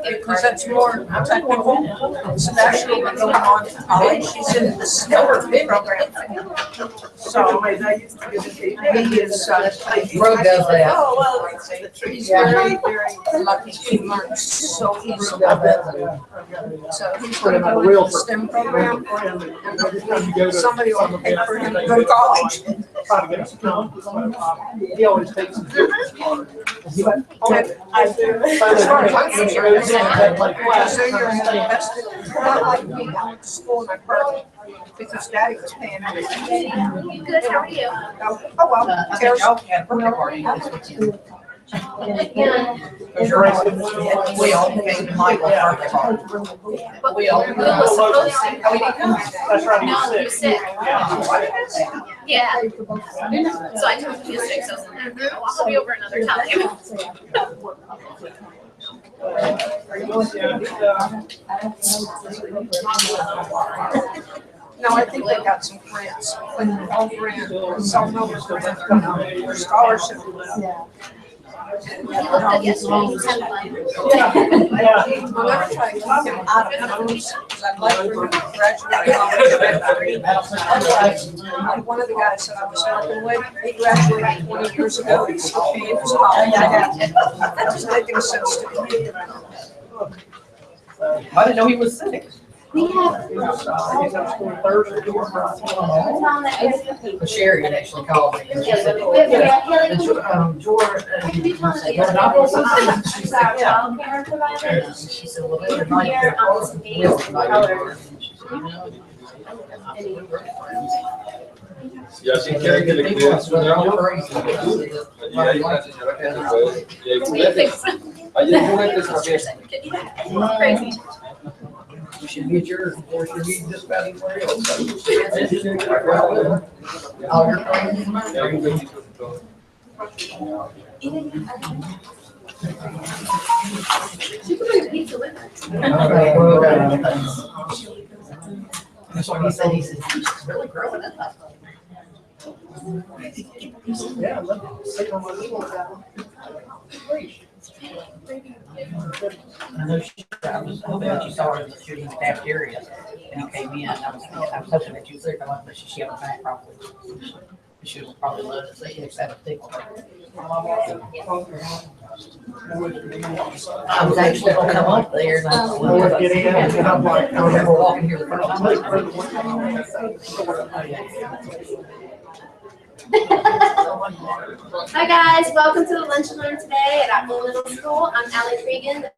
because that's more technical. Sebastian will be going on to college. He's in the STEM program. So he is, Road does that. oh, well, he's very, very lucky. He learns so easily. So he's going to go into the STEM program, and somebody will pay for him to go to college. He always takes some pictures. I do. As far as I'm concerned, so you're invested. Not like me, I went to school and I parked because Daddy was paying everything. Good, how are you? Oh, well, Tara's We all paid Michael birthday party. But We all. Will was supposed to. Oh, we didn't come. That's right, No, he he's was sick. sick. Yeah. So I told him he was sick, so I was like, oh, I'll be over another time. No, I think they got some grants, like all grant, some of them scholarship. He looked at yesterday, he's kind of fun. I'm gonna try to keep him out of those, because I'd like for him to graduate college. Like one of the guys that I was helping with, he graduated 20 years ago, he's still paying his college. That doesn't make any sense to me. I didn't know he was sick. We have. Sherry had actually called me. We have And George. Can you tell me about child care providers? She said, well, they're not. Here on this page, color. Ya si quieren que le cuiden su drama, ayer fue una testamento. Crazy. You should get yours before you need just about anywhere else. Oh, you're crazy. She could bring a pizza with her. That's what he said. He said, she's really growing up. Yeah, let me sit on my little I know I was hoping that you saw her in the cafeteria and you came in. I was hoping that you was there, but she had her back properly. She would probably love to see you except a tickle. I was actually gonna come up there and I was Get in, and I'm like, I remember walking here the first Hi guys, welcome to the Lunch and Learn today at Apple Middle School. I'm Allie Cregan,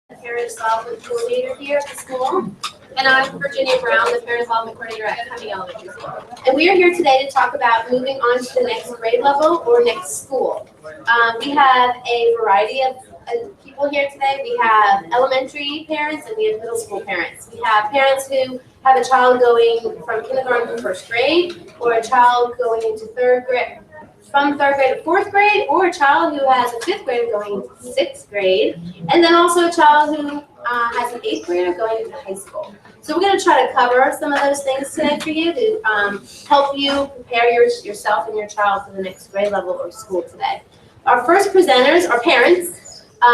the Parent Involvement Coordinator here at the school. And I'm Virginia Brown, the Parent Involvement Coordinator at Cumming Elementary School. And we are here today to talk about moving on to the next grade level or next school. We have a variety of people here today. We have elementary parents and we have middle school parents. We have parents who have a child going from kindergarten to first grade, or a child going into third grade, from third grade to fourth grade, or a child who has a fifth grader going into sixth grade, and then also a child who has an eighth grader going into high school. So we're going to try to cover some of those things today for you to help you prepare yourself and your child for the next grade level or school today. Our first presenters are parents.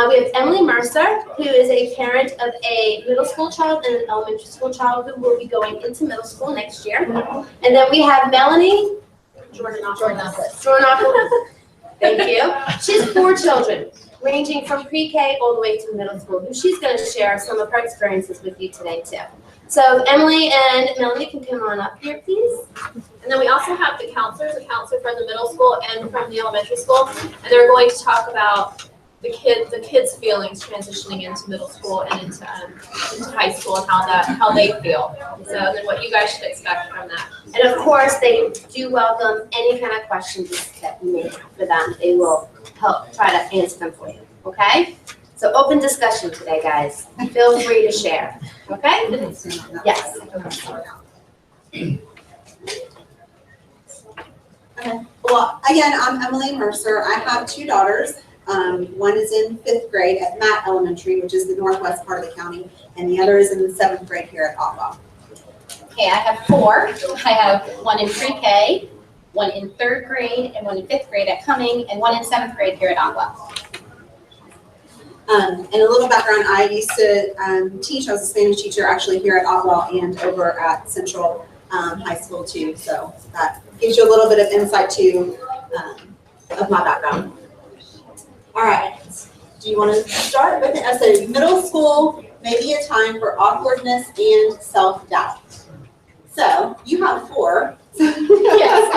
We have Emily Mercer, who is a parent of a middle school child and an elementary school child who will be going into middle school next year. And then we have Melanie Jordanopoulos. Thank you. She has 4 children, ranging from pre-K all the way to middle school, who she's going to share some of her experiences with you today too. So Emily and Melanie can come on up here, please. And then we also have the counselors, a counselor from the middle school and from the elementary school, and they're going to talk about the kids' feelings transitioning into middle school and into high school and how they feel. So then what you guys should expect from that. And of course, they do welcome any kind of questions that you may have for them. They will help try to answer them for you, okay? So open discussion today, guys. Feel free to share, okay? Yes. Okay. Well, again, I'm Emily Mercer. I have 2 daughters. One is in 5th grade at Matt Elementary, which is the northwest part of the county, and the other is in the 7th grade here at Otwell. Okay, I have 4. I have one in pre-K, one in 3rd grade, and one in 5th grade at Cumming, and one in 7th grade here at Otwell. And a little background, I used to teach, I was a Spanish teacher actually here at Otwell and over at Central High School too. So that gives you a little bit of insight to of my background. All right, do you want to start with it? So middle school may be a time for awkwardness and self-doubt. So you have 4. Yes.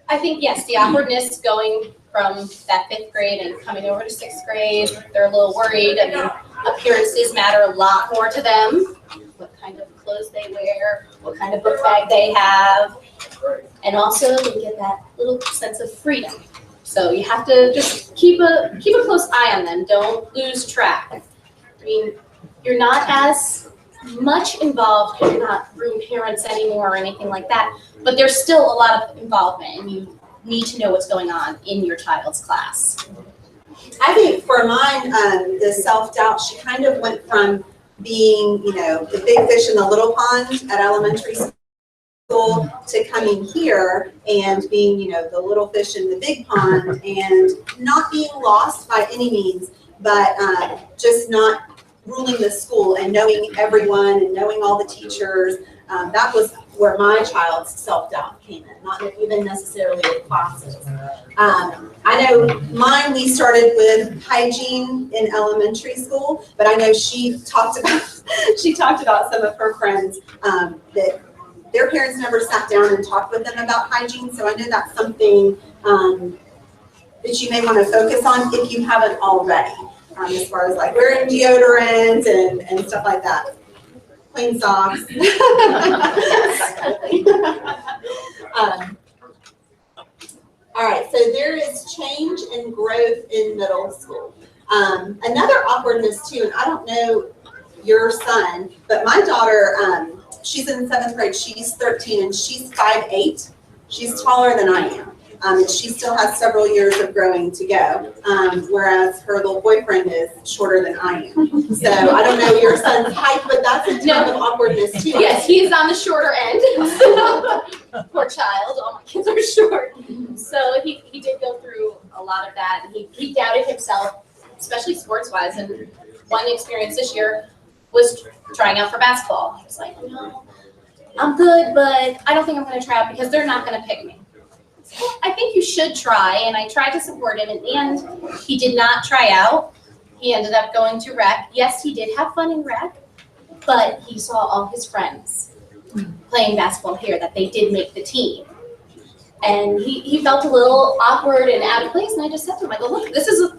I think, yes, the awkwardness going from that 5th grade and coming over to 6th grade, they're a little worried. I mean, appearances matter a lot more to them. What kind of clothes they wear, what kind of book bag they have. And also they get that little sense of freedom. So you have to just keep a close eye on them. Don't lose track. I mean, you're not as much involved because you're not room parents anymore or anything like that, but there's still a lot of involvement and you need to know what's going on in your child's class. I think for mine, the self-doubt, she kind of went from being, the big fish in the little pond at elementary school to coming here and being, the little fish in the big pond and not being lost by any means, but just not ruling the school and knowing everyone and knowing all the teachers. That was where my child's self-doubt came in, not even necessarily the classes. I know mine, we started with hygiene in elementary school, but I know she talked about some of her friends that their parents never sat down and talked with them about hygiene. So I know that's something that you may want to focus on if you haven't already, as far as like wearing deodorant and stuff like that. Clean socks. All right, so there is change and growth in middle school. Another awkwardness too, and I don't know your son, but my daughter, she's in 7th grade, she's 13 and she's 5'8". She's taller than I am. And she still has several years of growing to go, whereas her little boyfriend is shorter than I am. So I don't know your son's height, but that's a ton of awkwardness too. Yes, he's on the shorter end. Poor child, all my kids are short. So he did go through a lot of that. And he doubted himself, especially sports-wise. And one experience this year was trying out for basketball. He was like, no, I'm good, but I don't think I'm going to try out because they're not going to pick me. I think you should try, and I tried to support him, and he did not try out. He ended up going to rec. Yes, he did have fun in rec, but he saw all his friends playing basketball here that they did make the team. And he felt a little awkward and out of place, and I just said to him, I go, look, this is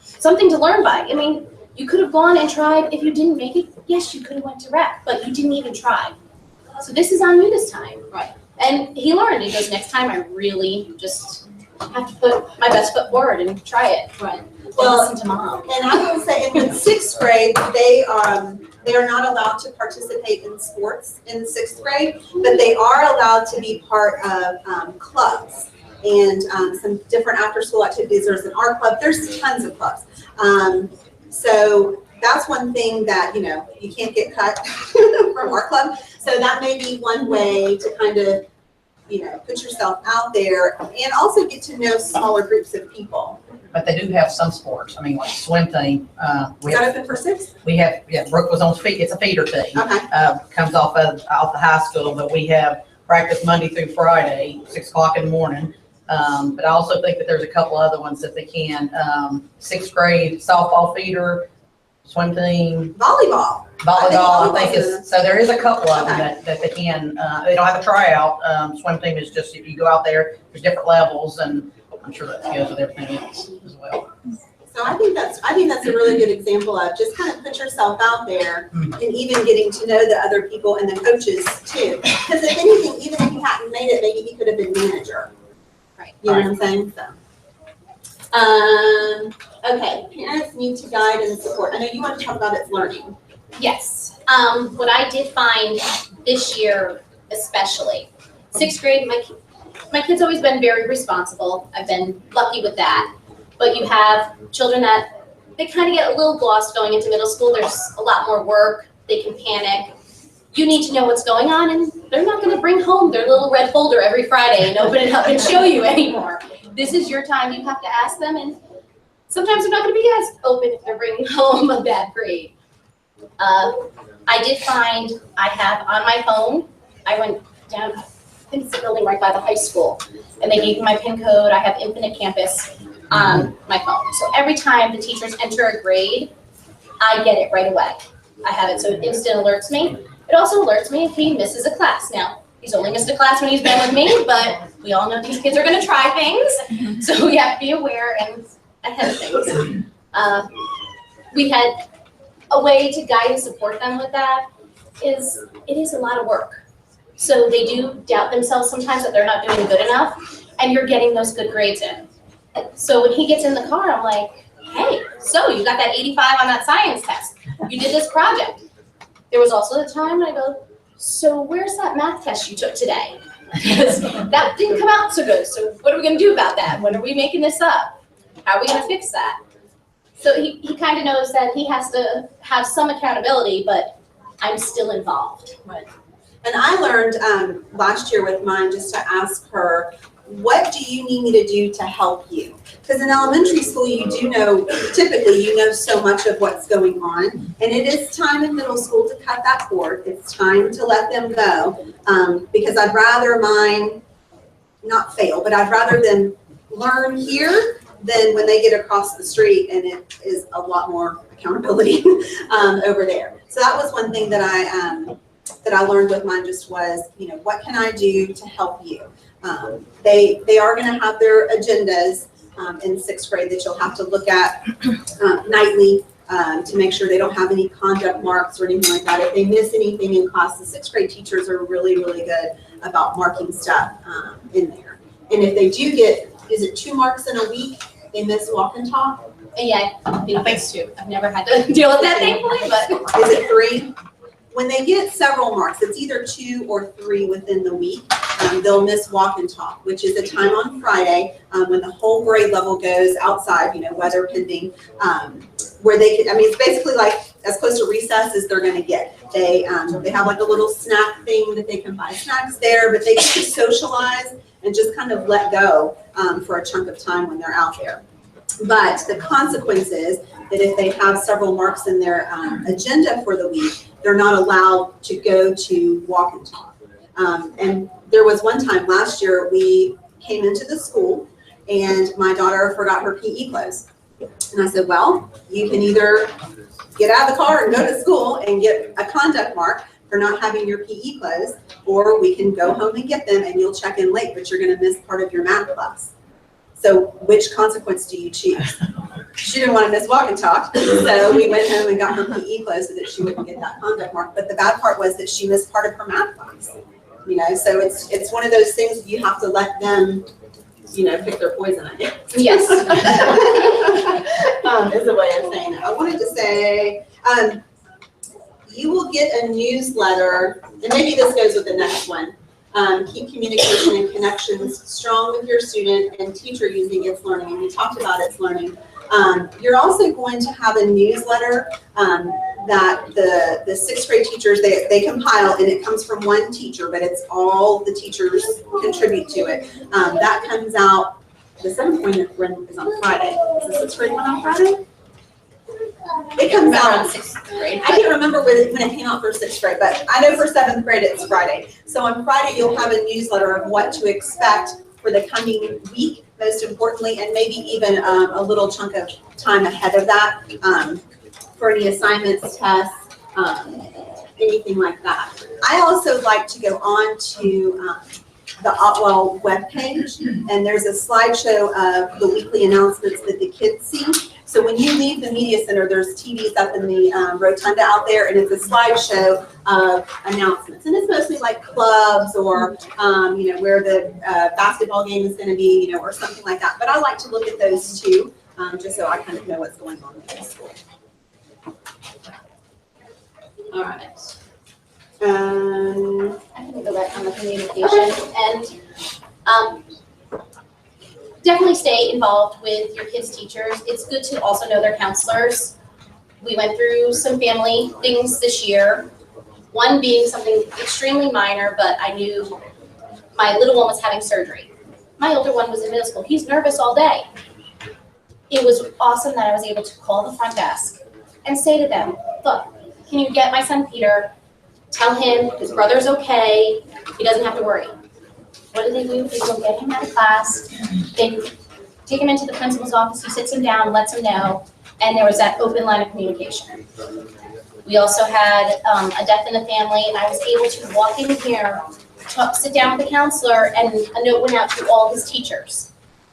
something to learn by. I mean, you could have gone and tried. If you didn't make it, yes, you could have went to rec, but you didn't even try. So this is on you this time. Right. And he learned. He goes, next time I really just have to put my best foot forward and try it. Right. Well, listen to mom. And I will say in the 6th grade, they are not allowed to participate in sports in 6th grade, but they are allowed to be part of clubs and some different after-school activities. There's an art club. There's tons of clubs. So that's one thing that, you can't get cut from art club. So that may be one way to kind of, put yourself out there and also get to know smaller groups of people. But they do have some sports. I mean, like swim team. Is that open for 6? We have, Brooke was on feet. It's a feeder team. Okay. Comes off the high school, but we have practice Monday through Friday, 6 o'clock in the morning. But I also think that there's a couple other ones that they can. 6th grade softball feeder, swim team. Volleyball, I think is, so there is a couple of them Okay. that they can, they don't have a tryout. Swim team is just, if you go out there, there's different levels, and I'm sure that goes with everything else as well. So I think that's a really good example of just kind of put yourself out there and even getting to know the other people and the coaches too. Because if anything, even if he hadn't made it, maybe he could have been manager. Right. You know what I'm saying? So. Okay, parents need to guide and support. I know you want to talk about its learning. Yes. What I did find this year, especially, 6th grade, my kid's always been very responsible. I've been lucky with that. But you have children that they kind of get a little lost going into middle school. There's a lot more work. They can panic. You need to know what's going on, and they're not going to bring home their little red folder every Friday and open it up and show you anymore. This is your time. You have to ask them, and sometimes they're not gonna be as open if they're bringing home a bad grade. I did find, I have on my phone, I went down, I think it's the building right by the high school, and they gave me my PIN code. I have Infinite Campus on my phone. So every time the teachers enter a grade, I get it right away. I have it, so it instant alerts me. It also alerts me if he misses a class. Now, he's only missed a class when he's been with me, but we all know these kids are gonna try things, so we have to be aware and ahead of things. We had a way to guide and support them with that is, it is a lot of work. So they do doubt themselves sometimes that they're not doing good enough, and you're getting those good grades in. So when he gets in the car, I'm like, hey, so you got that 85 on that science test. You did this project. There was also the time when I go, so where's that math test you took today? Because that didn't come out so good. So what are we gonna do about that? When are we making this up? How are we gonna fix that? So he kind of knows that he has to have some accountability, but I'm still involved. And I learned last year with mine just to ask her, what do you need me to do to help you? Because in elementary school, you do know, typically you know so much of what's going on. And it is time in middle school to cut that cord. It's time to let them go. Because I'd rather mine not fail, but I'd rather them learn here than when they get across the street and it is a lot more accountability over there. So that was one thing that I learned with mine just was, you know, what can I do to help you? They are going to have their agendas in 6th grade that you'll have to look at nightly to make sure they don't have any conduct marks or anything like that. If they miss anything in class, the 6th grade teachers are really, really good about marking stuff in there. And if they do get, is it 2 marks in a week, they miss walk and talk? Yeah, I think it's 2. I've never had to deal with that thankfully, but. Is it 3? When they get several marks, it's either 2 or 3 within the week. They'll miss walk and talk, which is a time on Friday when the whole grade level goes outside, you know, weather pending, where they can, I mean, it's basically like as close to recess as they're going to get. They have like a little snack thing that they can buy snacks there, but they get to socialize and just kind of let go for a chunk of time when they're out there. But the consequence is that if they have several marks in their agenda for the week, they're not allowed to go to walk and talk. And there was one time last year we came into the school and my daughter forgot her PE clothes. And I said, well, you can either get out of the car and go to school and get a conduct mark for not having your PE clothes, or we can go home and get them and you'll check in late, but you're going to miss part of your math class. So which consequence do you choose? She didn't want to miss walk and talk, so we went home and got her PE clothes so that she wouldn't get that conduct mark. But the bad part was that she missed part of her math class. You know, so it's one of those things you have to let them, you know, pick their poison, I guess. Yes. Is a way of saying it. I wanted to say, you will get a newsletter, and maybe this goes with the next one. Keep communication and connections strong with your student and teacher using It's Learning. And we talked about It's Learning. You're also going to have a newsletter that the 6th grade teachers, they compile, and it comes from one teacher, but it's all the teachers contribute to it. That comes out, the 7th one is on Friday. Is the 6th grade one on Friday? It comes out on 6th grade. I can't remember when it came out for 6th grade, but I know for 7th grade it's Friday. So on Friday you'll have a newsletter of what to expect for the coming week, most importantly, and maybe even a little chunk of time ahead of that for any assignments, tests, anything like that. I also like to go on to the Otwell webpage, and there's a slideshow of the weekly announcements that the kids see. So when you leave the media center, there's TVs up in the rotunda out there, and it's a slideshow of announcements. And it's mostly like clubs or, you know, where the basketball game is going to be, you know, or something like that. But I like to look at those too, just so I kind of know what's going on in the school. All right. I can go back on the communication and definitely stay involved with your kids' teachers. It's good to also know their counselors. We went through some family things this year, one being something extremely minor, but I knew my little one was having surgery. My older one was in middle school. He's nervous all day. it was awesome that I was able to call the front desk and say to them, look, can you get my son Peter? Tell him his brother's okay. He doesn't have to worry. What do? They go get him out of class. They take him into the principal's office. He sits him down, lets him know, and there was that open line of communication. We also had a death in the family, and I was able to walk in here, sit down with the counselor, and a note went out to all his teachers.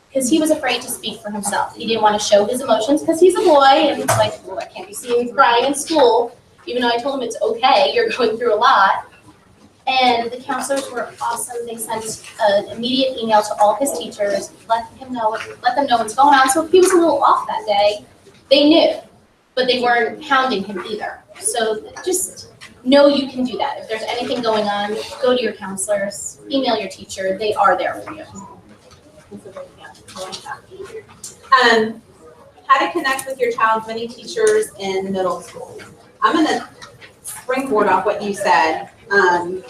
Because he was afraid to speak for himself. He didn't want to show his emotions because he's a boy, and it's like, well, I can't be seen crying in school, even though I told him it's okay, you're going through a lot. And the counselors were awesome. They sent an immediate email to all his teachers, let them know what's going on. So if he was a little off that day, they knew, but they weren't hounding him either. So just know you can do that. If there's anything going on, go to your counselors, email your teacher. They are there for you. How to connect with your child's many teachers in middle school. I'm gonna springboard off what you said. And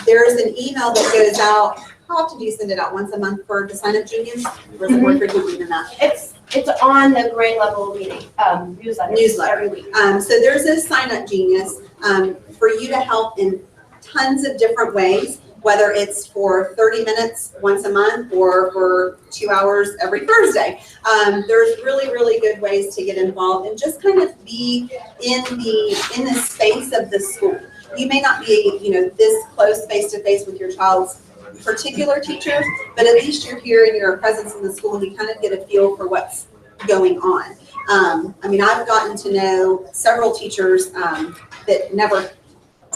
there's an email that goes out. How often do you send it out? Once a month for the sign up genius? Or is it more frequently than that? It's on the grade level meeting, newsletter every week. So there's a sign up genius for you to help in tons of different ways, whether it's for 30 minutes once a month or for 2 hours every Thursday. There's really, really good ways to get involved and just kind of be in the space of the school. You may not be, this close face to face with your child's particular teacher, but at least you're here and you're a presence in the school and you kind of get a feel for what's going on. I've gotten to know several teachers that never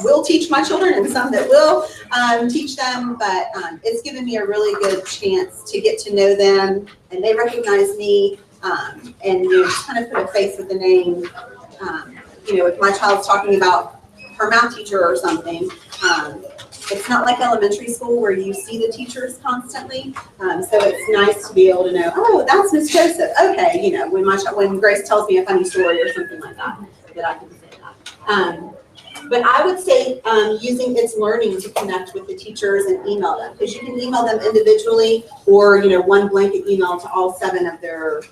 will teach my children and some that will teach them, but it's given me a really good chance to get to know them and they recognize me and just kind of put a face with the name. If my child's talking about her math teacher or something, it's not like elementary school where you see the teachers constantly. So it's nice to be able to know, oh, that's Miss Joseph. Okay, when Grace tells me a funny story or something like that, that I can say that. But I would say using It's Learning to connect with the teachers and email them, because you can email them individually or one blanket email to all 7 of their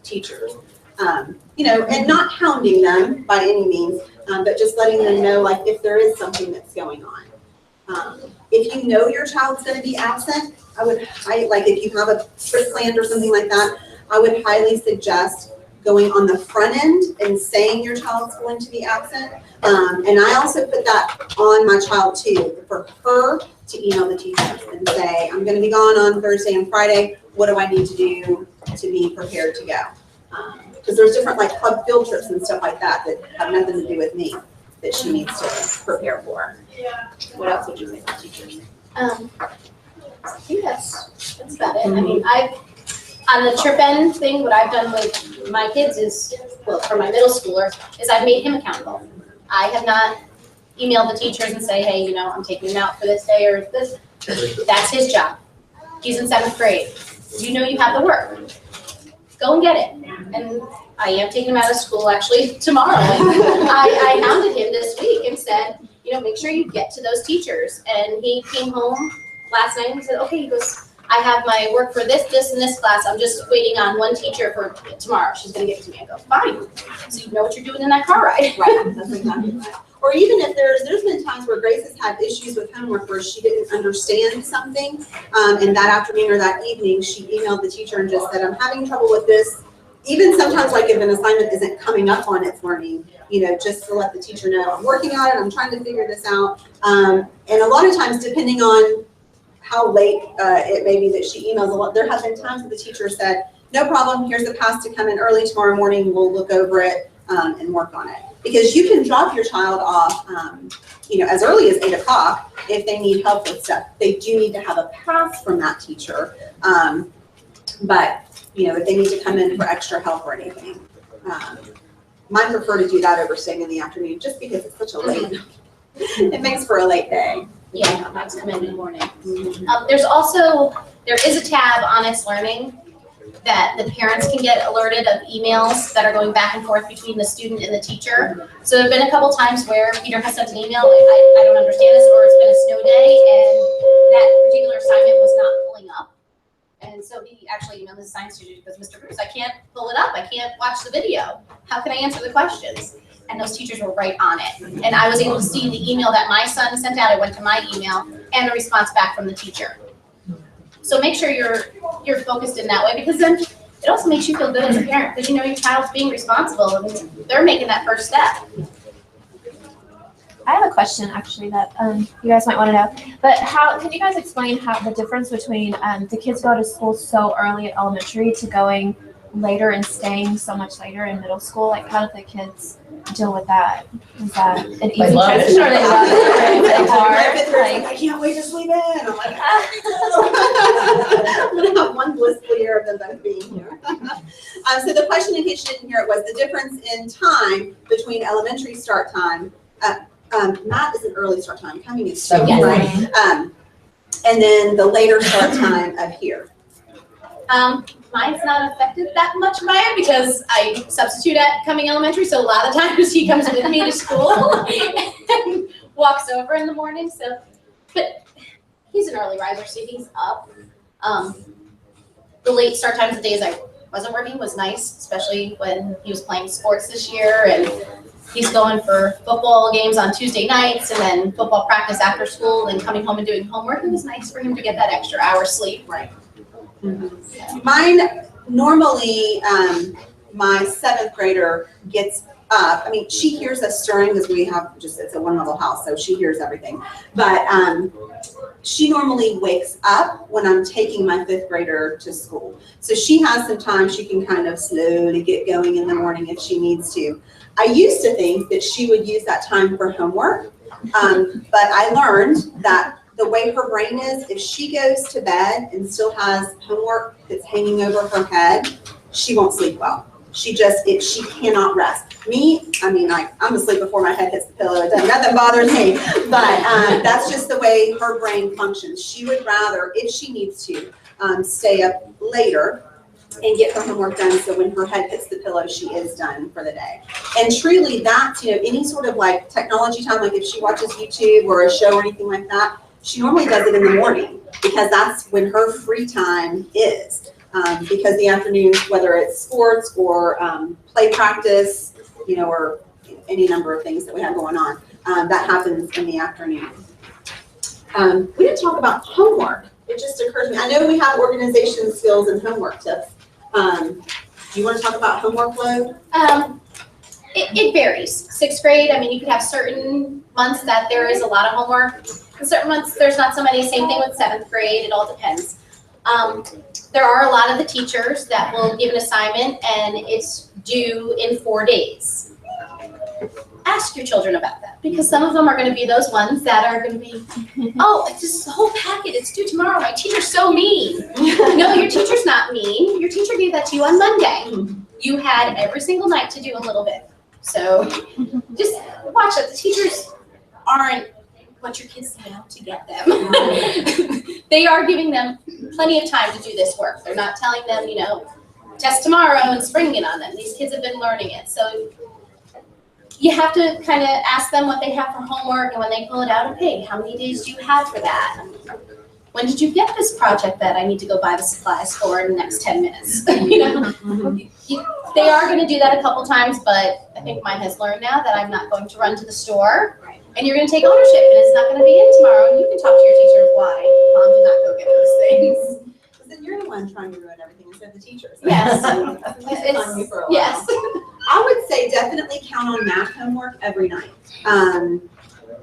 teachers. And not hounding them by any means, but just letting them know like if there is something that's going on. If you know your child's going to be absent, if you have a trip planned or something like that, I would highly suggest going on the front end and saying your child's going to be absent. And I also put that on my child too, for her to email the teachers and say, I'm going to be gone on Thursday and Friday. What do I need to do to be prepared to go? Because there's different like club field trips and stuff like that have nothing to do with me that she needs to prepare for. What else would you say about teachers? I think that's about it. On the trip end thing, what I've done with my kids is, well, for my middle schooler, is I've made him accountable. I have not emailed the teachers and say, hey, I'm taking him out for this day or this. That's his job. He's in 7th grade. You have the work. Go and get it. And I am taking him out of school actually tomorrow. I hounded him this week and said, make sure you get to those teachers. And he came home last night and said, okay, he goes, I have my work for this, and this class. I'm just waiting on one teacher for tomorrow. She's going to give it to me. I go, fine. So you know what you're doing in that car ride. Right. That's exactly right. Or even if there's been times where Grace has had issues with homework where she didn't understand something, and that afternoon or that evening, she emailed the teacher and just said, I'm having trouble with this. Even sometimes like if an assignment isn't coming up on It's Learning, just to let the teacher know, I'm working on it, I'm trying to figure this out. And a lot of times, depending on how late it may be that she emails, a lot, there have been times that the teacher said, no problem, here's the pass to come in early tomorrow morning, we'll look over it and work on it. Because you can drop your child off, as early as 8 o'clock if they need help with stuff. They do need to have a pass from that teacher. But if they need to come in for extra help or anything. Mine prefer to do that over staying in the afternoon just because it's such a late, it makes for a late day. Yeah, mine's come in the morning. There is a tab on It's Learning that the parents can get alerted of emails that are going back and forth between the student and the teacher. So there have been a couple times where Peter has sent an email, I don't understand this, or it's been a snow day and that particular assignment was not pulling up. And so he actually emailed his science teacher because Mr. Bruce, I can't pull it up. I can't watch the video. How can I answer the questions? And those teachers were right on it. And I was able to see the email that my son sent out. I went to my email and a response back from the teacher. So make sure you're focused in that way, because then it also makes you feel good as a parent, because you know your child's being responsible and they're making that first step. I have a question actually that you guys might want to know. But how can you guys explain how the difference between the kids go to school so early at elementary to going later and staying so much later in middle school? Like, how do the kids deal with that? Is that an easy love it. transition, or they love it? Or is it hard? Like, I can't wait to sleep in. I'm like, I'm gonna have one blissful year of them both being here. So the question, in case you didn't hear it, was the difference in time between elementary start time. Matt is an early start time, coming is So, soon, right? And then the later start time of here. Mine's not affected that much by it because I substitute at Cumming Elementary, so a lot of times he comes with me to school and walks over in the morning. So, but he's an early riser, so he's up. The late start times, the days I wasn't working, was nice, especially when he was playing sports this year, and he's going for football games on Tuesday nights and then football practice after school and coming home and doing homework. It was nice for him to get that extra hour sleep. Right. Mine, normally, my 7th grader gets up. I mean, she hears us stirring because we have it's a one level house, so she hears everything. But she normally wakes up when I'm taking my 5th grader to school. So she has some time she can kind of slowly get going in the morning if she needs to. I used to think that she would use that time for homework, but I learned that the way her brain is, if she goes to bed and still has homework that's hanging over her head, she won't sleep well. She cannot rest. Me, I mean, I'm asleep before my head hits the pillow. Nothing bothers me, but that's just the way her brain functions. She would rather, if she needs to, stay up later and get her homework done, so when her head hits the pillow, she is done for the day. And truly, that's, any sort of like technology time, like if she watches YouTube or a show or anything like that, she normally does it in the morning, because that's when her free time is. Because the afternoons, whether it's sports or play practice, or any number of things that we have going on, that happens in the afternoon. We didn't talk about homework. It just occurred to me. I know we have organization skills and homework tips. Do you want to talk about homework load? It varies. 6th grade, I mean, you could have certain months that there is a lot of homework. And certain months there's not so many. Same thing with 7th grade. It all depends. There are a lot of the teachers that will give an assignment and it's due in 4 days. Ask your children about that, because some of them are going to be those ones that are going to be, oh, it's this whole packet, it's due tomorrow. My teacher's so mean. No, your teacher's not mean. Your teacher gave that to you on Monday. You had every single night to do a little bit. So just watch it. The teachers aren't what your kids set out to get them. They are giving them plenty of time to do this work. They're not telling them, test tomorrow and springing it on them. These kids have been learning it. So you have to kind of ask them what they have for homework, and when they pull it out, okay, how many days do you have for that? When did you get this project that I need to go buy the supplies for in the next 10 minutes? They are going to do that a couple times, but I think mine has learned now that I'm not going to run to the store, and you're going to take ownership, and it's not going to be in tomorrow, and you can talk to your teacher why Mom did not go get those things. Then you're the one trying to ruin everything instead of the teachers. Yes. It's on you for a while. Yes. I would say definitely count on math homework every night.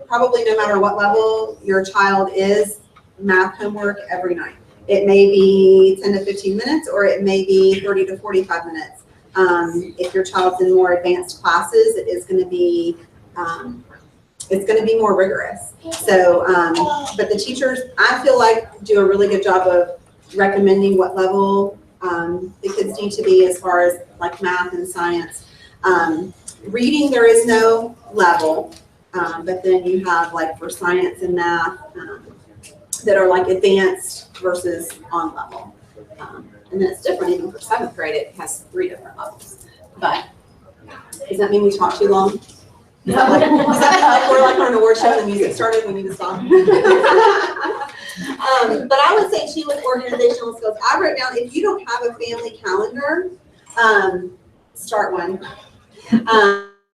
Probably no matter what level your child is, math homework every night. It may be 10 to 15 minutes, or it may be 30 to 45 minutes. If your child's in more advanced classes, it is going to be more rigorous. So, but the teachers, I feel like, do a really good job of recommending what level the kids need to be as far as like math and science. Reading, there is no level, but then you have like for science and math that are like advanced versus on level. And then it's different even for 7th grade, it has 3 different levels. But does that mean we talk too long? Is that like we're like on an award show and the music started, we need to stop? But I would say too with organizational skills, I wrote down, if you don't have a family calendar, start one.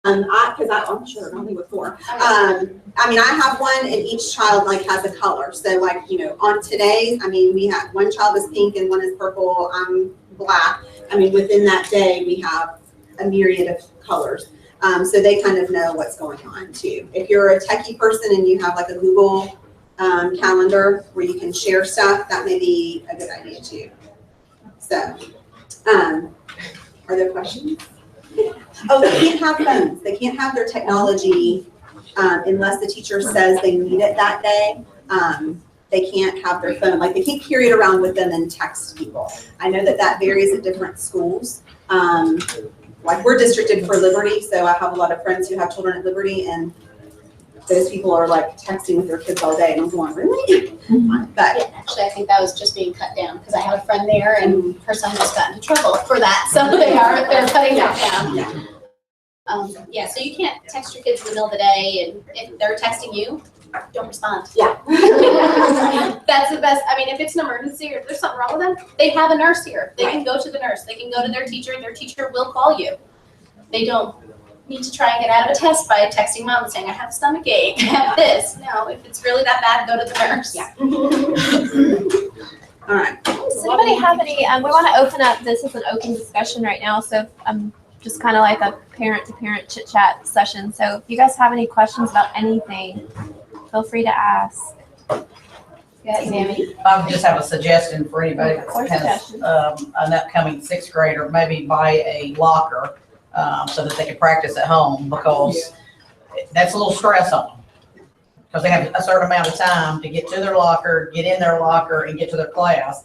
I'm sure, only with 4. I mean, I have one and each child like has a color. So like, you know, on today's, I mean, we have one child is pink and one is purple, I'm black. I mean, within that day, we have a myriad of colors. So they kind of know what's going on too. If you're a techie person and you have like a Google calendar where you can share stuff, that may be a good idea too. So, are there questions? Oh, they can't have phones. They can't have their technology unless the teacher says they need it that day. They can't have their phone, like they can't carry it around with them and text people. I know that varies at different schools. Like we're districted for Liberty, so I have a lot of friends who have children at Liberty, and those people are like texting with their kids all day, and I'm going, really? But Yeah, actually, I think that was just being cut down, because I have a friend there and her son just got into trouble for that, so they're cutting that down. Yeah, so you can't text your kids in the middle of the day, and if they're texting you, don't respond. Yeah. That's the best. I mean, if it's an emergency or if there's something wrong with them, they have a nurse here. They can go to the nurse. They can go to their teacher. Their teacher will call you. They don't need to try and get out of a test by texting mom and saying, I have a stomach ache, I have this. No, if it's really that bad, go to the nurse. Yeah. All right. Does anybody have any, we want to open up, this is an open discussion right now, so just kind of like a parent-to-parent chit-chat session. So if you guys have any questions about anything, feel free to ask. Yeah, Sammy. I would just have a suggestion for anybody that Or has suggestion. an upcoming 6th grader, maybe buy a locker so that they can practice at home, because that's a little stress on them. Because they have a certain amount of time to get to their locker, get in their locker, and get to their class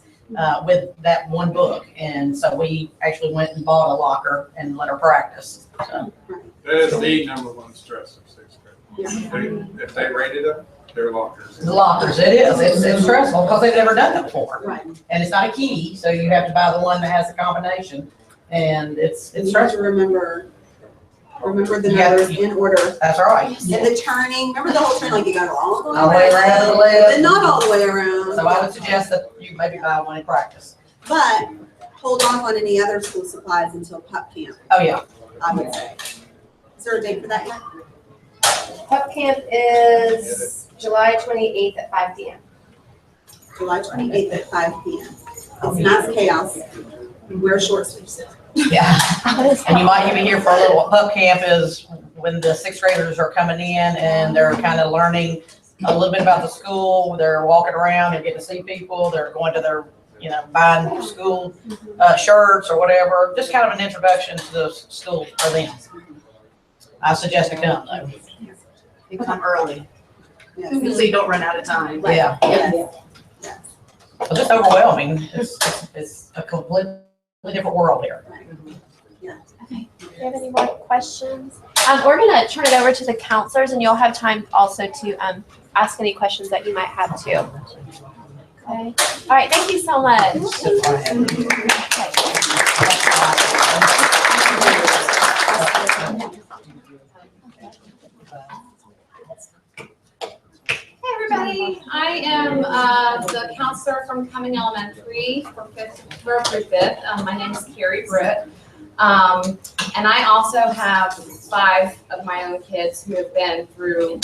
with that one book. And so we actually went and bought a locker and let her practice. So. That is the number one stress of 6th grade. If they rated them, their lockers. The lockers, it is. It's stressful because they've never done that before. Right. And it's not a key, so you have to buy the one that has the combination. And it's You have to stressful. remember the You have to- numbers in order. That's right. And the turning, remember the whole turn, like you go all the way All the way around the lid. But not all the way around. So I would suggest that you maybe buy one in practice. But hold off on any other school supplies until pup camp, Oh, yeah. I would say. Is there a date for that yet? Pup camp is July 28th at 5 p.m. July 28th at 5 p.m. It's mass chaos. Wear short sleeves. Yeah. And you might even hear for a little, what pup camp is when the 6th graders are coming in and they're kind of learning a little bit about the school. They're walking around, they're getting to see people, they're going to their, buying school shirts or whatever. Just kind of an introduction to the school for them. I suggest to come though. You come early, Yes. so you don't run out of time. Yeah. Yes. It's just overwhelming. It's a completely different world here. Do you have any more questions? We're gonna turn it over to the counselors, and you'll have time also to ask any questions that you might have too. Okay. All right. Thank you so much. Hey everybody, I am the counselor from Cumming Elementary for through fifth. My name is Carrie Britt. And I also have 5 of my own kids who have been through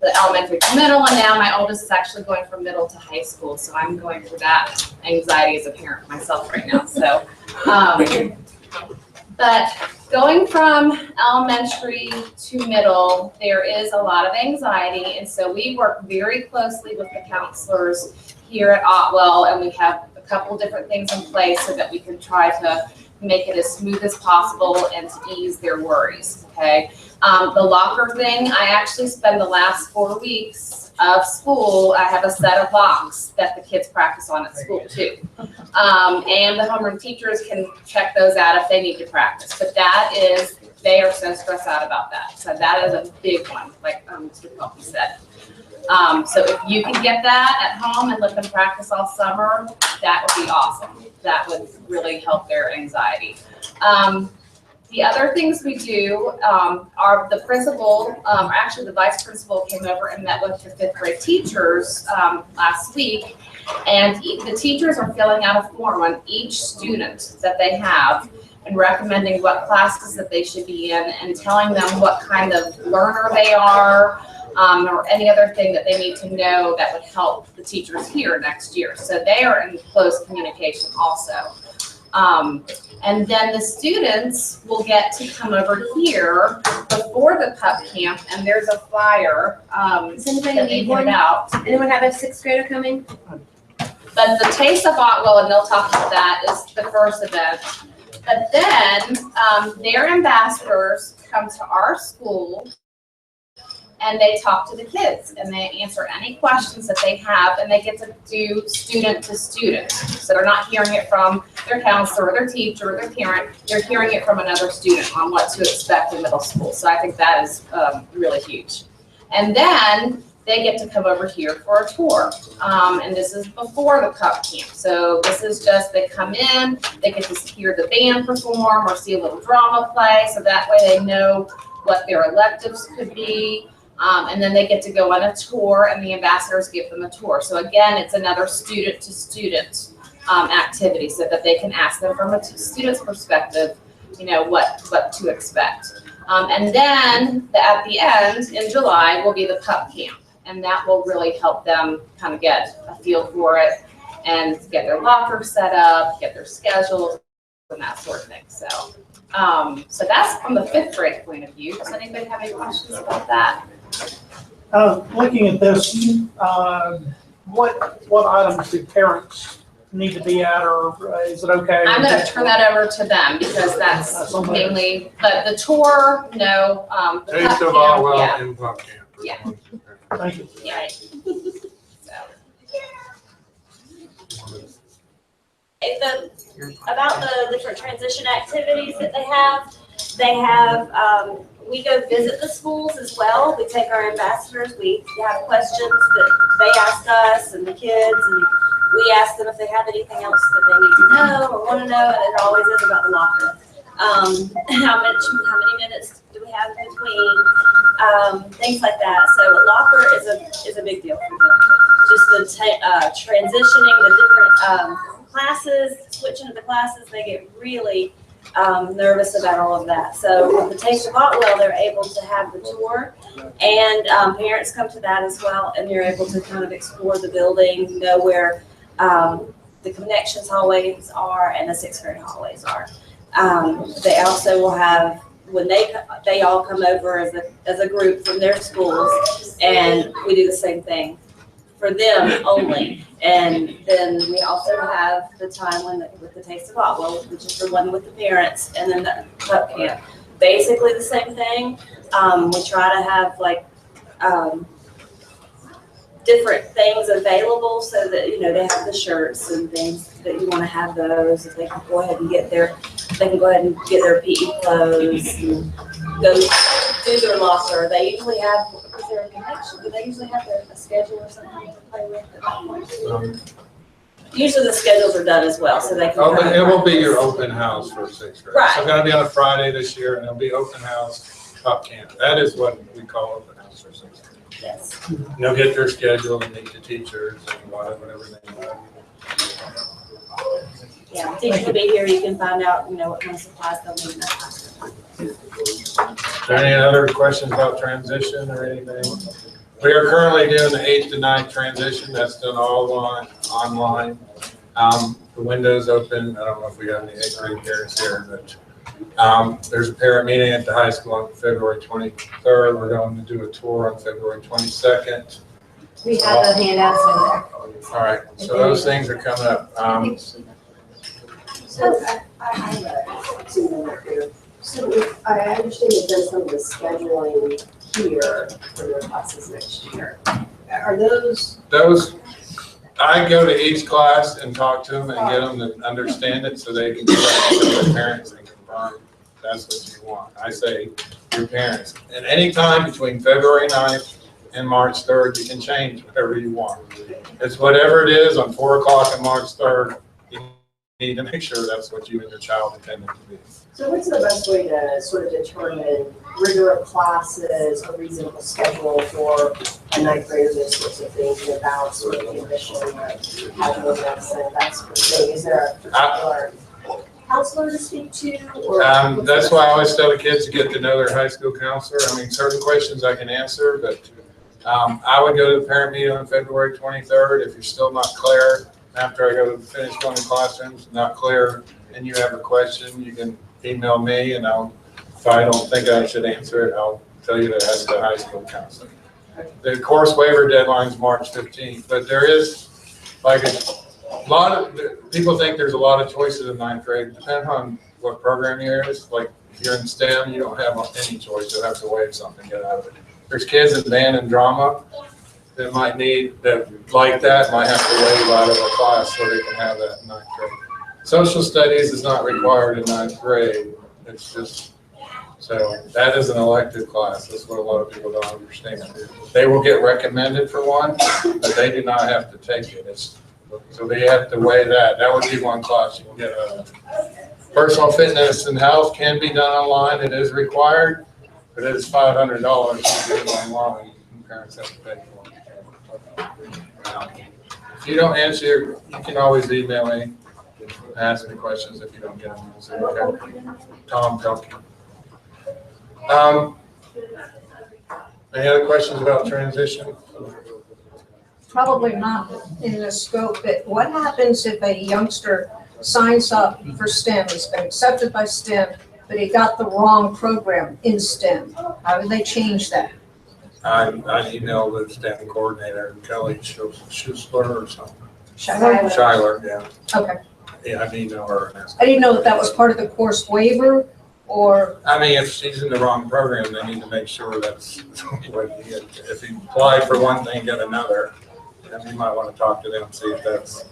the elementary to middle, and now my oldest is actually going from middle to high school. So I'm going through that anxiety as a parent myself right now. So, but going from elementary to middle, there is a lot of anxiety. And so we work very closely with the counselors here at Otwell, and we have a couple different things in place so that we can try to make it as smooth as possible and to ease their worries, okay? The locker thing, I actually spend the last 4 weeks of school, I have a set of locks that the kids practice on at school too. And the homeroom teachers can check those out if they need to practice. But that is, they are so stressed out about that. So that is a big one, like Mr. Coffey said. So if you can get that at home and let them practice all summer, that would be awesome. That would really help their anxiety. The other things we do are the principal, actually the vice principal came over and met with the 5th grade teachers last week. And the teachers are filling out a form on each student that they have and recommending what classes that they should be in and telling them what kind of learner they are, or any other thing that they need to know that would help the teachers here next year. So they are in close communication also. And then the students will get to come over here before the pup camp, and there's a flyer Does anybody that they need one? hand out. Anyone have a 6th grader coming? But the Taste of Otwell, and they'll talk about that, is the first event. But then their ambassadors come to our school and they talk to the kids and they answer any questions that they have, and they get to do student to student. So they're not hearing it from their counselor or their teacher or their parent, they're hearing it from another student on what to expect in middle school. So I think that is really huge. And then they get to come over here for a tour. And this is before the pup camp. So this is just, they come in, they get to hear the band perform or see a little drama play. So that way they know what their electives could be. And then they get to go on a tour and the ambassadors give them a tour. So again, it's another student to student activity so that they can ask them from a student's perspective, you know, what to expect. And then at the end in July will be the pup camp. And that will really help them kind of get a feel for it and get their locker set up, get their schedules and that sort of thing. So, so that's from the 5th grade point of view. Does anybody have any questions about that? Looking at this, what items do parents need to be at, or is it okay? I'm going to turn that over to them because that's mainly, but the tour, no. The Taste pup of camp, Otwell yeah. and pup camp. Yeah. Thank you. Yeah. So. About the different transition activities that they have, we go visit the schools as well. We take our ambassadors, we have questions that they ask us and the kids, and we ask them if they have anything else that they need to know or want to know, and it always is about the locker. How many minutes do we have in between? Things like that. So a locker is a big deal for them. Just the transitioning the different classes, switching to the classes, they get really nervous about all of that. So with the Taste of Otwell, they're able to have the tour, and parents come to that as well, and you're able to kind of explore the building, know where the Connections hallways are and the 6th grade hallways are. They also will have, when they all come over as a group from their schools, and we do the same thing for them only. And then we also have the time with the Taste of Otwell, which is the one with the parents, and then the pup camp. Basically the same thing. We try to have like different things available so that, you know, they have the shirts and things that you want to have those. If they can go ahead and get their PE clothes and go do their locker. They usually have, is there a connection? Do they usually have a schedule or something to play with at that point? Usually the schedules are done as well, so they can. Oh, but it will be your open house for 6th grade. Right. So it's gonna be on a Friday this year, and it'll be open house, pup camp. That is what we call open house for 6th grade. Yes. And they'll get their schedule and meet the teachers and whatever they want. Yeah, teachers will be here. You can find out, you know, what kind of supplies they'll need in that class. Is there any other questions about transition or anything? We are currently doing the 8th to 9th transition. That's done all online. The window's open. I don't know if we have any 8th grade parents here, but there's a parent meeting at the high school on February 23rd. We're going to do a tour on February 22nd. We have the handouts in there. All right, so those things are coming up. So I understand you've done some of the scheduling here for your classes next year. Are those? I go to each class and talk to them and get them to understand it so they can go back to their parents and confirm that's what you want. I say your parents. And any time between February 9th and March 3rd, you can change whatever you want. It's whatever it is on 4 o'clock on March 3rd. You need to make sure that's what you and your child intended to be. So what's the best way to sort of determine rigor of classes, a reasonable schedule for a ninth grader, those sorts of things, and about sort of the admission of casual medicine, that sort of thing? Is there a particular counselor to speak to? Or That's why I always tell the kids to get to know their high school counselor. I mean, certain questions I can answer, but I would go to the parent meeting on February 23rd. If you're still not clear, after I go to finish going to classrooms, not clear, and you have a question, you can email me, and if I don't think I should answer it, I'll tell you that it has to the high school counselor. The course waiver deadline is March 15th, but there is like a lot of people think there's a lot of choices in ninth grade, depending on what program you're in. Like if you're in STEM, you don't have any choice. You'll have to waive something to get out of it. There's kids in band and drama that might need that like that might have to waive out of a class so they can have that in ninth grade. Social studies is not required in ninth grade. It's just, so that is an elective class. That's what a lot of people don't understand. They will get recommended for one, but they do not have to take it. So they have to weigh that. That would be one class you can get out of. Personal fitness and health can be done online. It is required, but it is $500 to do it online. Parents have to pay for it. If you don't answer, you can always email me. Ask me questions if you don't get them. So, okay. Tom Pelkey. Any other questions about transition? Probably not in the scope, but what happens if a youngster signs up for STEM, he's been accepted by STEM, but he got the wrong program in STEM? How do they change that? I emailed the STEM coordinator, Kelly Schussler or something. Schuyler? Yeah. Okay. Yeah, I'd email her and ask. I didn't know that was part of the course waiver, or, I mean, if she's in the wrong program, they need to make sure that's what he, if he applied for one thing, get another, then you might want to talk to them, see if that's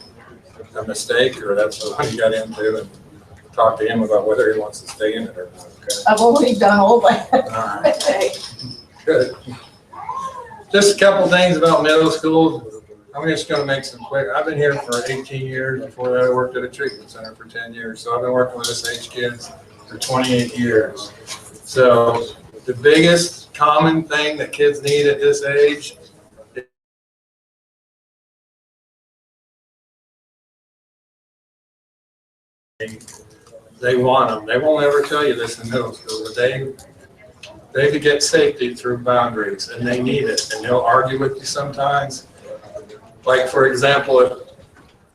a mistake or that's what he got into, and talk to him about whether he wants to stay in it or not. Okay. I've already done all that. All right. Good. Just a couple things about middle school. I'm just going to make some quick. I've been here for 18 years. Before that, I worked at a treatment center for 10 years. So I've been working with this age kids for 28 years. So the biggest common thing that kids need at this age they want them. They won't ever tell you this in middle school, but they could get safety through boundaries, and they need it. And they'll argue with you sometimes. Like, for example, if a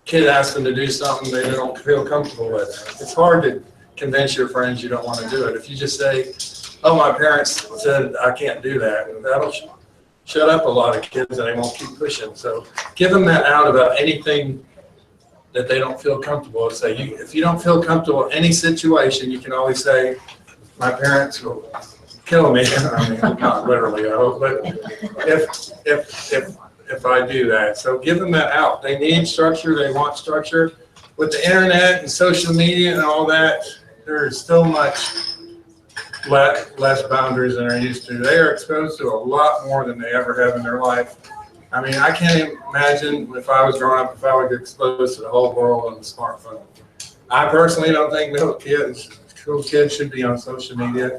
kid asks them to do something they don't feel comfortable with, it's hard to convince your friends you don't want to do it. If you just say, oh, my parents said I can't do that, that'll shut up a lot of kids and they won't keep pushing. So give them that out about anything that they don't feel comfortable. Say, if you don't feel comfortable in any situation, you can always say, my parents will kill me. I mean, not literally, I hope, but if I do that. So give them that out. They need structure. They want structure. With the internet and social media and all that, there's still much less boundaries than they're used to. They are exposed to a lot more than they ever have in their life. I mean, I can't imagine if I was growing up, if I would get exposed to the whole world on the smartphone. I personally don't think school kids should be on social media.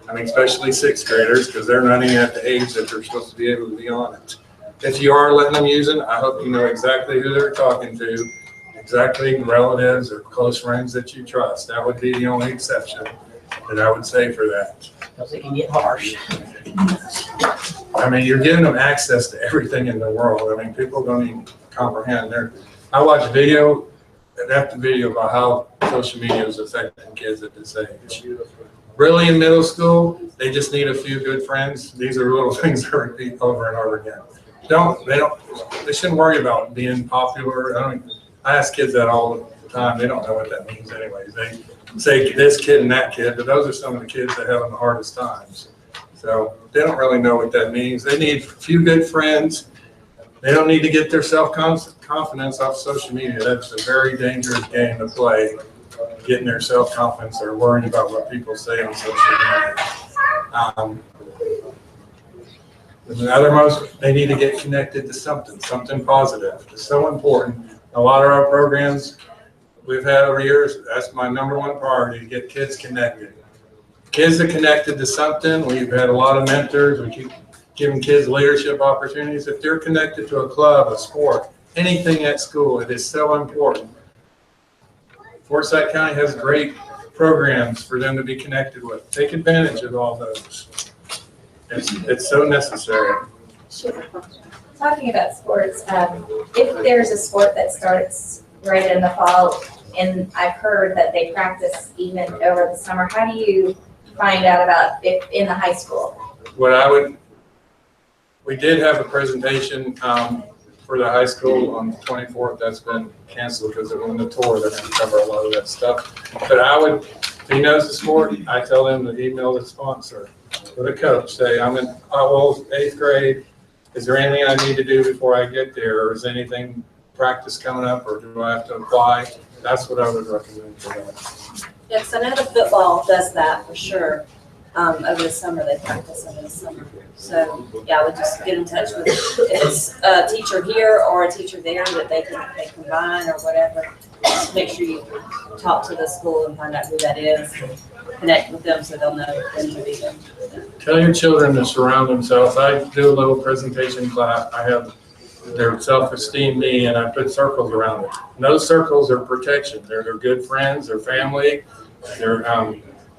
I mean, especially sixth graders, because they're not even at the age that they're supposed to be able to be on it. If you are letting them use it, I hope you know exactly who they're talking to, exactly relatives or close friends that you trust. That would be the only exception that I would say for that. Because it can get harsh. I mean, you're giving them access to everything in the world. I mean, people don't even comprehend. I watch video after video about how social media is affecting kids at this age. Really, in middle school, they just need a few good friends. These are little things that repeat over and over again. They shouldn't worry about being popular. I ask kids that all the time. They don't know what that means anyways. They say this kid and that kid, but those are some of the kids that have the hardest times. So they don't really know what that means. They need a few good friends. They don't need to get their self-confidence off social media. That's a very dangerous game to play, getting their self-confidence or worrying about what people say on social media. They need to get connected to something positive. It's so important. A lot of our programs, we've had over years, that's my number one priority, to get kids connected. Kids are connected to something. We've had a lot of mentors. We keep giving kids leadership opportunities. If they're connected to a club, a sport, anything at school, it is so important. Forsyth County has great programs for them to be connected with. Take advantage of all those. It's so necessary. Talking about sports, if there's a sport that starts right in the fall, and I've heard that they practice even over the summer, how do you find out about it in the high school? We did have a presentation for the high school on the 24th. That's been canceled because it was on the tour. That didn't cover a lot of that stuff. But if he knows the sport, I tell him to email the sponsor or the coach, say, I'm in 8th grade. Is there anything I need to do before I get there? Or is anything practice coming up, or do I have to apply? That's what I would recommend for that. Yes, I know the football does that for sure. Over the summer, they practice over the summer. So, yeah, I would just get in touch with, if it's a teacher here or a teacher there that they combine or whatever. Just make sure you talk to the school and find out who that is, and connect with them so they'll know when to be there. Tell your children to surround themselves. I do a little presentation class. I have their self-esteem me, and I put circles around it. And those circles are protection. They're their good friends, their family, their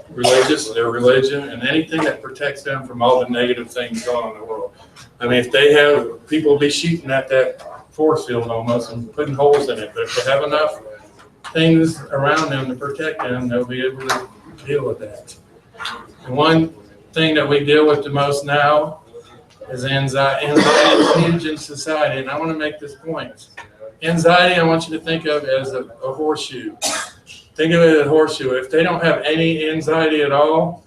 religious, their religion, and anything that protects them from all the negative things going on in the world. I mean, if they have, people will be shooting at that force field almost and putting holes in it, but if they have enough things around them to protect them, they'll be able to deal with that. And one thing that we deal with the most now is anxiety. Anxiety is huge in society, and I want to make this point. Anxiety, I want you to think of as a horseshoe. Think of it as a horseshoe. If they don't have any anxiety at all,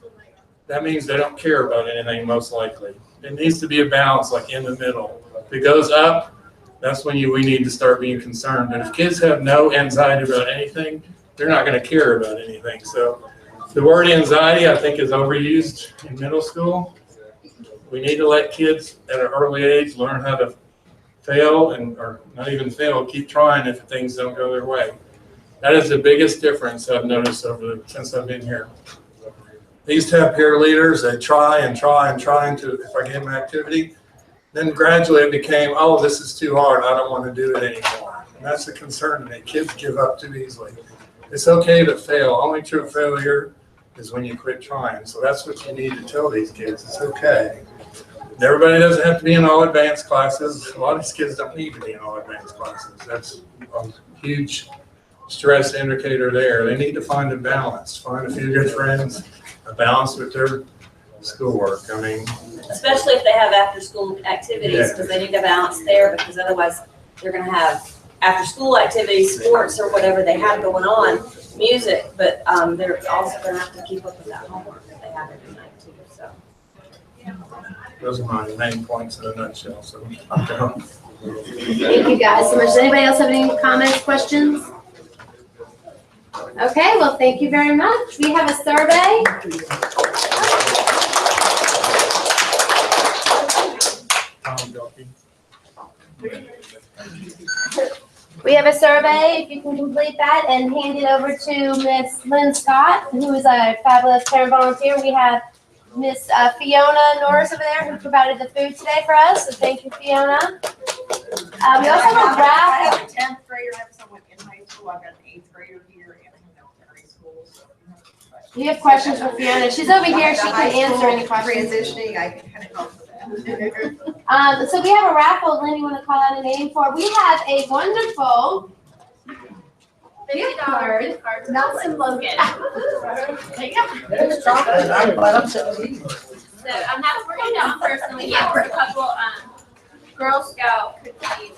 that means they don't care about anything, most likely. It needs to be a balance, like in the middle. If it goes up, that's when we need to start being concerned. But if kids have no anxiety about anything, they're not going to care about anything. So the word anxiety, I think, is overused in middle school. We need to let kids at an early age learn how to fail, or not even fail, keep trying if things don't go their way. That is the biggest difference I've noticed since I've been here. They used to have peer leaders. They try and try and try to, if I gave them activity, then gradually it became, oh, this is too hard. I don't want to do it anymore. And that's the concern today. Kids give up too easily. It's okay to fail. Only true failure is when you quit trying. So that's what you need to tell these kids. It's okay. Everybody doesn't have to be in all advanced classes. A lot of these kids don't need to be in all advanced classes. That's a huge stress indicator there. They need to find a balance, find a few good friends, a balance with their schoolwork. I mean, Especially if they have after-school activities, because they need to balance there, because otherwise they're going to have after-school activities, sports, or whatever they have going on, music, but they're also going to have to keep up with that homework that they have every night too. So. those are my main points in a nutshell. So, Thank you guys so much. Does anybody else have any comments, questions? Okay, well, thank you very much. We have a survey. We have a survey. If you can complete that and hand it over to Miss Lynn Scott, who is a fabulous parent volunteer. We have Miss Fiona Norris over there who provided the food today for us. So thank you, Fiona. We also have a I draft. have a 10th grader, I have someone in high school, I've got an 8th grader here, and I have elementary school. So We have questions for Fiona. She's over here. She can answer any questions. Transitioning, I can kind of help with that. So we have a raffle. Lynn, you want to call out a name for? We have a wonderful gift card. Nelson Logan. There you go. There's chocolate. I'm glad I'm sitting here. So that's for you now personally. Yeah, for a couple Girl Scout cookies